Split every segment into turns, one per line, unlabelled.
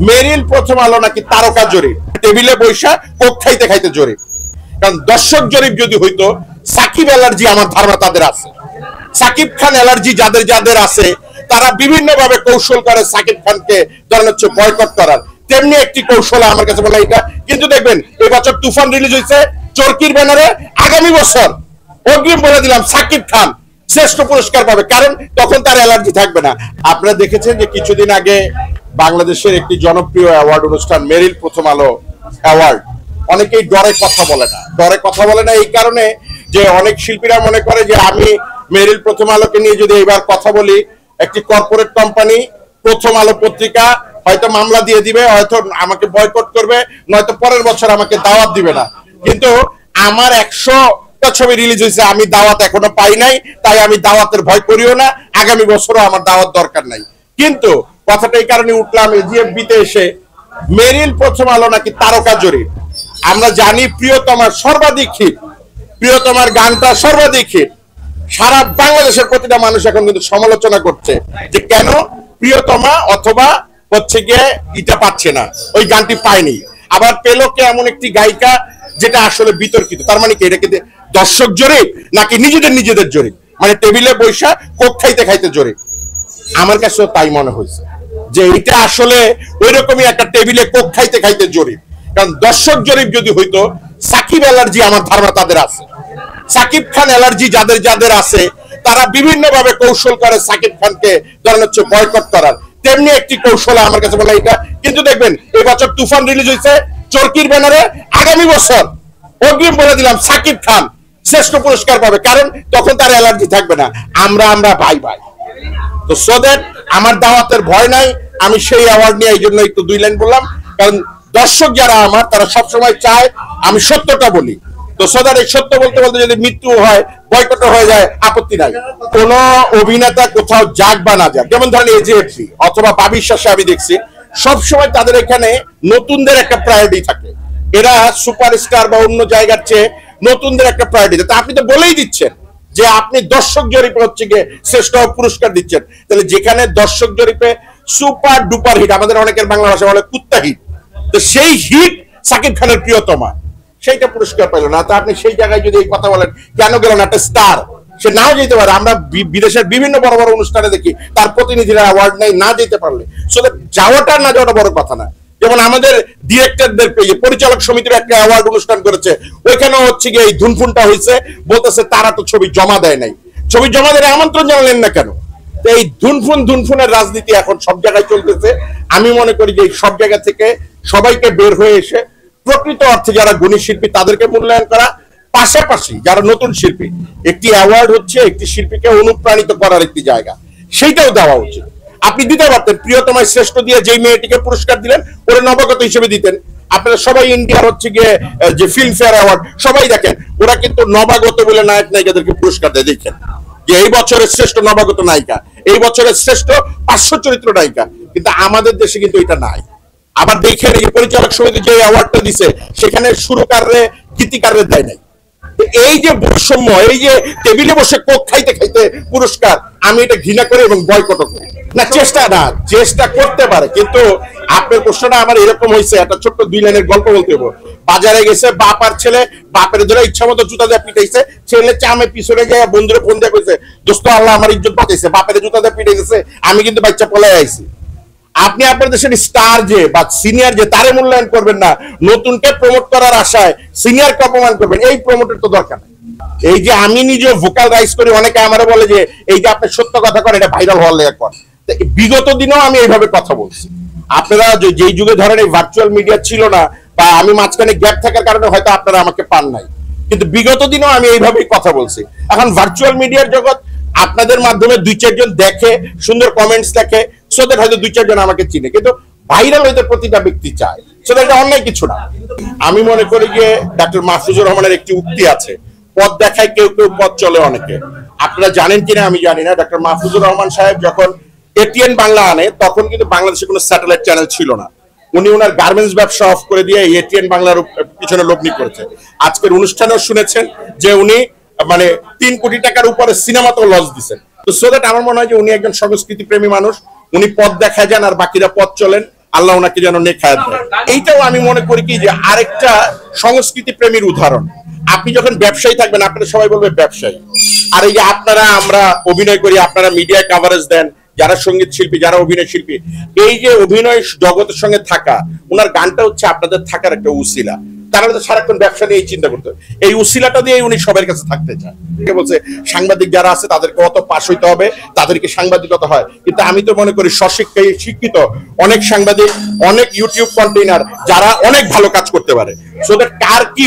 মেরিল প্রথম আলো নাকি তারকা জরিপ, টেবিলে বৈশা কোক খাইতে খাইতে জরিপ। কারণ দর্শক জরিপ যদি হইতো, সাকিব অ্যালার্জি আমার ধারণা তাদের আছে, সাকিব খান অ্যালার্জি যাদের যাদের আছে তারা বিভিন্ন ভাবে কৌশল করে সাকিব খানকে ধরেন হচ্ছে বয়কট করার। তেমনি একটি কৌশল আমার কাছে বলে এটা। কিন্তু দেখবেন এবছর তুফান রিলিজ হয়েছে চরকির ব্যানারে, আগামী বছর অগ্রিম বলে দিলাম সাকিব খান শ্রেষ্ঠ পুরস্কার পাবে, কারণ তখন তার অ্যালার্জি থাকবে না। আপনারা দেখেছেন যে কিছুদিন আগে বাংলাদেশের একটি জনপ্রিয় অ্যাওয়ার্ড অনুষ্ঠান মেরিল প্রথম আলো অ্যাওয়ার্ড, অনেকেই ডরে কথা বলে না। ডরে কথা বলে না এই কারণে যে অনেক শিল্পীরা মনে করে যে আমি মেরিল প্রথম আলোকে নিয়ে যদি এবার কথা বলি, একটি কর্পোরেট কোম্পানি প্রথম আলো পত্রিকা হয়তো মামলা দিয়ে দিবে, হয়তো আমাকে বয়কট করবে, নয়তো পরের বছর আমাকে দাওয়াত দিবে না। কিন্তু আমার 100টা ছবি রিলিজ হয়েছে, আমি দাওয়াত এখনো পাই নাই, তাই আমি দাওয়াতের ভয় করিও না, আগামী বছরও আমার দাওয়াত দরকার নাই। কিন্তু কথাটা এই কারণে উঠলাম, জিএফবিতে এসে মেরিল প্রথম আলো নাকি তারকা জরিপ। আমরা জানি প্রিয়তমার সর্বাধিক হিট, প্রিয়তমার গানটা সর্বাধিক হিট। সারা বাংলাদেশের প্রতিটা মানুষ এখন কিন্তু সমালোচনা করছে যে কেন প্রিয়তমা অথবা হচ্ছে গিয়ে এটা পাচ্ছে না, ওই গানটি পায়নি। আবার পেল কে এমন একটি গায়িকা যেটা আসলে বিতর্কিত। তার মানে কি, এটা কি দর্শক জরিপ নাকি নিজেদের জরিপ, মানে টেবিলে বৈশা কোক খাইতে খাইতে জরিপ? আমার কাছেও তাই মনে হয়েছে যে এটা আসলে ওই রকমই একটা টেবিলে কোক খাইতে খাইতে জরিপ। কারণ দর্শক জরিপ যদি হইতো, সাকিব অ্যালার্জি আমার ধারণা তাদের আছে, সাকিব খান অ্যালার্জি যাদের যাদের আছে তারা বিভিন্ন ভাবে কৌশল করে সাকিব খানকে ধরেন হচ্ছে বয়কট করার। তেমনি একটি কৌশল আমার কাছে বলে এটা। কিন্তু দেখবেন এবছর তুফান রিলিজ হয়েছে চরকির ব্যানারে, আগামী বছর অগ্রিম বলে দিলাম সাকিব খান শ্রেষ্ঠ পুরস্কার পাবে, কারণ তখন তার অ্যালার্জি থাকবে না। আমরা ভাই ভাই তো সো দ্যাট আমার দাওয়াতের ভয় নাই। আমি সেই অ্যাওয়ার্ড নিয়ে এই জন্য একটু 2 লাইন বললাম, কারণ দর্শক যারা আমার তারা সবসময় চায় আমি সত্যটা বলি। তো সো দ্যাট এই সত্য বলতে বলতে যদি মৃত্যু হয়, বয়কট হয়ে যায়, আপত্তি নাই। কোন অভিনেতা কোথাও যাক বা না যাক, যেমন ধরেন এজেএফসি অথবা বাবির শাসে আমি দেখছি সবসময় তাদের এখানে নতুনদের একটা প্রায়োরিটি থাকে। এরা সুপারস্টার বা অন্য জায়গার চেয়ে নতুনদের একটা প্রায়োরিটি। তা আপনি তো বলেই দিচ্ছেন যে আপনি দর্শক জরিপে হচ্ছে গিয়ে শ্রেষ্ঠ পুরস্কার দিচ্ছেন, তাহলে যেখানে দর্শক জরিপে সুপার ডুপার হিট, আমাদের অনেকের বাংলা ভাষা বলে কুত্তা হিট, তো সেই হিট সাকিব খানের প্রিয়তমা সেইটা পুরস্কার পেল না। তা আপনি সেই জায়গায় যদি এই কথা বলেন কেন গেল না, একটা স্টার সে নাও যেতে পারে। আমরা বিদেশের বিভিন্ন বড় বড় অনুষ্ঠানে দেখি তার প্রতিনিধিরা অ্যাওয়ার্ড নেই, না যেতে পারলে সেটা যাওয়াটা না যাওয়াটা বড় কথা না। যেমন আমাদের ডিরেক্টরদের পেয়ে পরিচালক সমিতির একটা অ্যাওয়ার্ড অনুষ্ঠান করেছে, ওইখানেও হচ্ছে গিয়ে এই ধুনফুনটা হয়েছে, বলতেছে তারা তো ছবি জমা দেয় নাই। ছবি জমা দেয় আমন্ত্রণ জানালেন না কেন? এই ধুনফুনের রাজনীতি এখন সব জায়গায় চলতেছে। আমি মনে করি যে সব জায়গা থেকে সবাইকে বের হয়ে এসে প্রকৃত অর্থে যারা গুণী শিল্পী তাদেরকে মূল্যায়ন করা, পাশাপাশি যারা নতুন শিল্পী, একটি অ্যাওয়ার্ড হচ্ছে একটি শিল্পীকে অনুপ্রাণিত করার একটি জায়গা, সেইটাও দেওয়া উচিত। আপনি দিতে পারতেন প্রিয়তমায় শ্রেষ্ঠ দিয়ে যেই মেয়েটিকে পুরস্কার দিলেন ওরা নবাগত হিসেবে দিতেন। আপনারা সবাই ইন্ডিয়ার হচ্ছে গিয়ে যে ফিল্ম ফেয়ার অ্যাওয়ার্ড সবাই দেখেন, ওরা কিন্তু নবাগত বলে নায়ক নায়িকাদেরকে পুরস্কার দেয়। দেখেন যে এই বছরের শ্রেষ্ঠ নবাগত নায়িকা, এই বছরের শ্রেষ্ঠ পার্শ্ব চরিত্র নায়িকা, কিন্তু আমাদের দেশে কিন্তু এটা নাই। আবার দেখেন এই পরিচালক সমিতি যে অ্যাওয়ার্ডটা দিছে সেখানে সুরকাররে গীতিকাররে দেয় নাই। এই যে বৈষম্য, এই যে টেবিলে বসে কোক খাইতে খাইতে পুরস্কার, আমি এটা ঘৃণা করি এবং বয়কট করি। না চেষ্টা করতে পারে, কিন্তু আপনার প্রশ্নটা আমার এরকম হয়েছে, একটা ছোট্ট 2 লাইনের গল্প বলতে হবে। বাজারে গেছে বাপ আর ছেলে, বাপের ধরে ইচ্ছা মতো জুতা দিয়ে পিটাইছে, ছেলে চামে পিছনে যায় বন্ধুরে ফোন দিয়ে কইছে দোস্ত আল্লাহ আমার ইজ্জত বাঁচাইছে, বাপের জুতা দিয়ে পিটাইছে, আমি কিন্তু বাচ্চা পলাই আইছি। আপনি আপনার দেশের স্টার যে বা সিনিয়র যে তারে মূল্যায়ন করবেন না, নতুনকে প্রমোট করার আশায় সিনিয়রকে অপমান করবেন, এই প্রমোটের তো দরকার নেই। এই যে আমি নিজে ভোকাল রাইজ করি, অনেকে আমারে বলে যে এই যে আপনি সত্য কথা করেন এটা ভাইরাল হওয়ার লেগে কর। বিগত দিনেও আমি এইভাবে কথা বলছি। আপনারা যেই যুগে ধরেন এই ভার্চুয়াল মিডিয়া ছিল না বা আমি মাঝখানে গ্যাপ থাকার কারণে হয়তো আপনারা আমাকে পান নাই, কিন্তু বিগত দিনেও আমি এইভাবেই কথা বলছি। এখন ভার্চুয়াল মিডিয়ার জগৎ, আপনাদের মাধ্যমে 2-4 জন দেখে, সুন্দর কমেন্টস দেখে, সোদের হয়তো 2-4 জন আমাকে চিনে, কিন্তু ভাইরাল হইতে প্রতিটা ব্যক্তি চায়, সেটা এটা অন্যায় কিছু না। আমি মনে করি যে ডক্টর মাহফুজুর রহমানের একটি উক্তি আছে, পথ দেখায় কেউ কেউ পথ চলে অনেকে। আপনারা জানেন কিনা আমি জানি না, ডক্টর মাহফুজুর রহমান সাহেব যখন এটিএন বাংলা আনে তখন কিন্তু বাংলাদেশে কোনো স্যাটেলাইট চ্যানেল ছিল না। উনি ওনার গার্মেন্টস ব্যবসা অফ করে দিয়ে এটিএন বাংলার পিছনে লগ্নি করেছে। আজকের অনুষ্ঠানেও শুনেছেন যে উনি মানে 3 কোটি টাকার উপরে সিনেমাতেও লঞ্চ দিচ্ছেন। তো সো দ্যাট আমার মনে হয় যে উনি একজন সংস্কৃতি প্রেমী মানুষ, উনি পথ দেখা যান আর বাকিরা পথ চলেন। আল্লাহ ওনাকে যেন নেক হায়াত দেয়। এইটাও আমি মনে করি কি যে আরেকটা সংস্কৃতি প্রেমীর উদাহরণ। আপনি যখন ব্যবসায়ী থাকবেন আপনারা সবাই বলবে ব্যবসায়ী, আর এই যে আপনারা আমরা অভিনয় করি, আপনারা মিডিয়ায় কভারেজ দেন, যারা সঙ্গীত শিল্পী, যারা অভিনয় শিল্পী, এই যে অভিনয় জগতের সঙ্গে থাকা, ওনার গানটা হচ্ছে আপনাদের থাকার একটা উসিলা। তারা তো সারাক্ষণ ব্যবসা নিয়ে চিন্তা করতে, এই উসিলাটা দিয়ে উনি সবার কাছে থাকতে চান। বলছে সাংবাদিক যারা আছে তাদেরকে অত পাশ হইতে হবে, তাদেরকে সাংবাদিকতা হয়, কিন্তু আমি তো মনে করি শিক্ষিত অনেক সাংবাদিক, অনেক ইউটিউব কন্টেইনার যারা অনেক ভালো কাজ করতে পারে। সো দ্যাট কার কি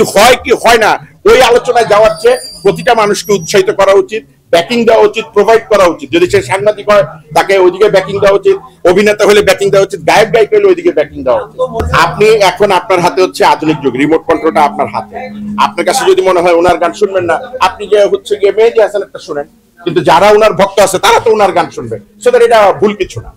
হয় না ওই আলোচনায় যাওয়ার চেয়ে প্রতিটা মানুষকে উৎসাহিত করা উচিত, ব্যাকিং দেওয়া উচিত, প্রোভাইড করা উচিত। যদি সে সাংবাদিক হয় তাকে ওইদিকে ব্যাকিং দেওয়া উচিত, অভিনেতা হলে ব্যাকিং দেওয়া উচিত, গায়ক হলে ওইদিকে ব্যাকিং দেওয়া উচিত। আপনি এখন আপনার হাতে হচ্ছে আধুনিক যুগ, রিমোট কন্ট্রোলটা আপনার হাতে। আপনার কাছে যদি মনে হয় ওনার গান শুনবেন না, আপনি যে হচ্ছে গিয়ে মেহেদী হাসান একটা শুনেন, কিন্তু যারা ওনার ভক্ত আছে তারা তো ওনার গান শুনবে, সেটা এটা ভুল কিছু না।